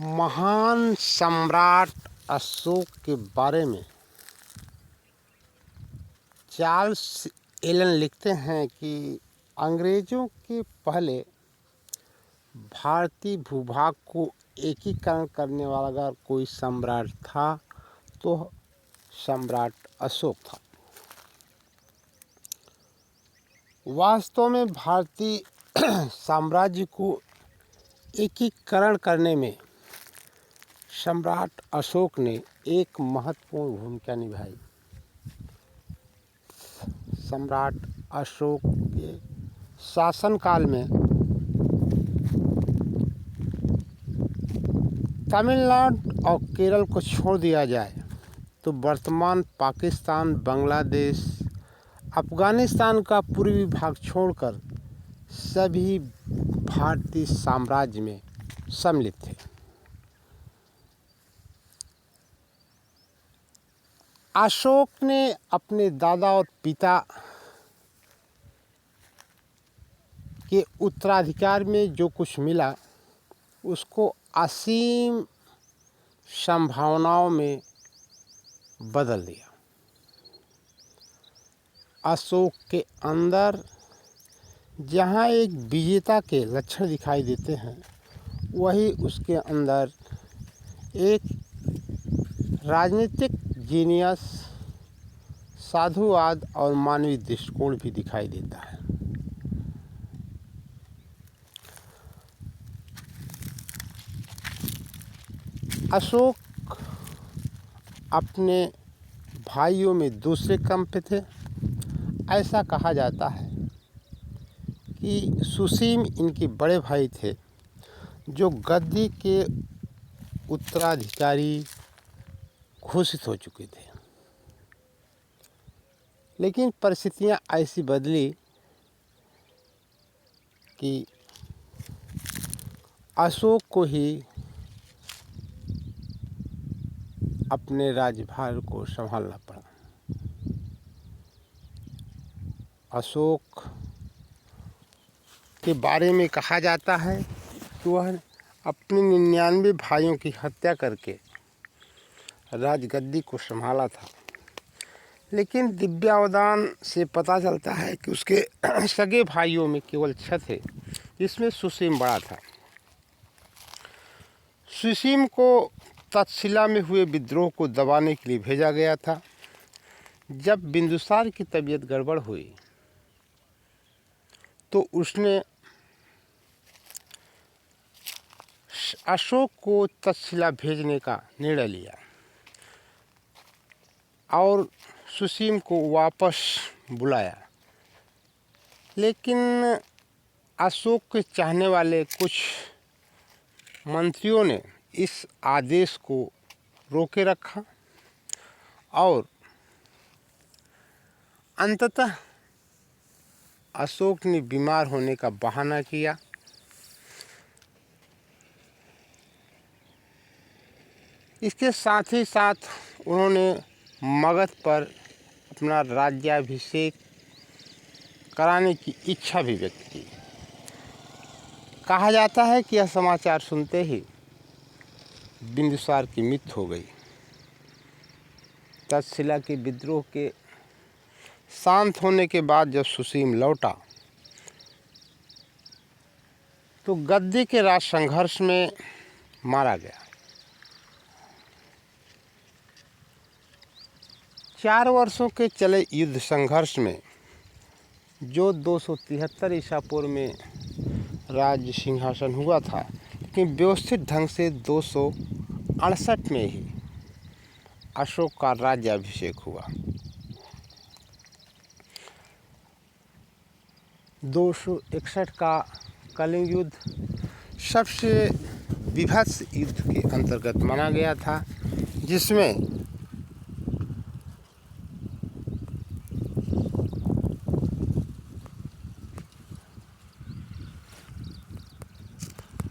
महान सम्राट अशोक के बारे में चार्ल्स एलन लिखते हैं कि अंग्रेज़ों के पहले भारतीय भूभाग को एकीकरण करने वाला अगर कोई सम्राट था तो सम्राट अशोक था। वास्तव में भारतीय साम्राज्य को एकीकरण करने में सम्राट अशोक ने एक महत्वपूर्ण भूमिका निभाई। सम्राट अशोक के शासनकाल में तमिलनाडु और केरल को छोड़ दिया जाए तो वर्तमान पाकिस्तान, बांग्लादेश, अफगानिस्तान का पूर्वी भाग छोड़कर सभी भारतीय साम्राज्य में सम्मिलित थे। अशोक ने अपने दादा और पिता के उत्तराधिकार में जो कुछ मिला उसको असीम संभावनाओं में बदल दिया। अशोक के अंदर जहाँ एक विजेता के लक्षण दिखाई देते हैं, वही उसके अंदर एक राजनीतिक जीनियस, साधुवाद और मानवीय दृष्टिकोण भी दिखाई देता है। अशोक अपने भाइयों में दूसरे क्रम पे थे। ऐसा कहा जाता है कि सुसीम इनके बड़े भाई थे जो गद्दी के उत्तराधिकारी घोषित हो चुके थे, लेकिन परिस्थितियां ऐसी बदली कि अशोक को ही अपने राज्यभार को संभालना पड़ा। अशोक के बारे में कहा जाता है कि वह अपने 99 भाइयों की हत्या करके राजगद्दी को संभाला था, लेकिन दिव्यावदान से पता चलता है कि उसके सगे भाइयों में केवल 6 थे, जिसमें सुसीम बड़ा था। सुसीम को तक्षशिला में हुए विद्रोह को दबाने के लिए भेजा गया था। जब बिंदुसार की तबीयत गड़बड़ हुई तो उसने अशोक को तक्षशिला भेजने का निर्णय लिया और सुसीम को वापस बुलाया, लेकिन अशोक के चाहने वाले कुछ मंत्रियों ने इस आदेश को रोके रखा और अंततः अशोक ने बीमार होने का बहाना किया। इसके साथ ही साथ उन्होंने मगध पर अपना राज्याभिषेक कराने की इच्छा भी व्यक्त की। कहा जाता है कि यह समाचार सुनते ही बिंदुसार की मृत्यु हो गई। तक्षशिला के विद्रोह के शांत होने के बाद जब सुसीम लौटा तो गद्दी के राज संघर्ष में मारा गया। 4 वर्षों के चले युद्ध संघर्ष में जो 273 ईसा पूर्व में राज्य सिंहासन हुआ था, लेकिन व्यवस्थित ढंग से 268 में ही अशोक का राज्याभिषेक हुआ। 261 का कलिंग युद्ध सबसे विभत्स युद्ध के अंतर्गत माना गया था, जिसमें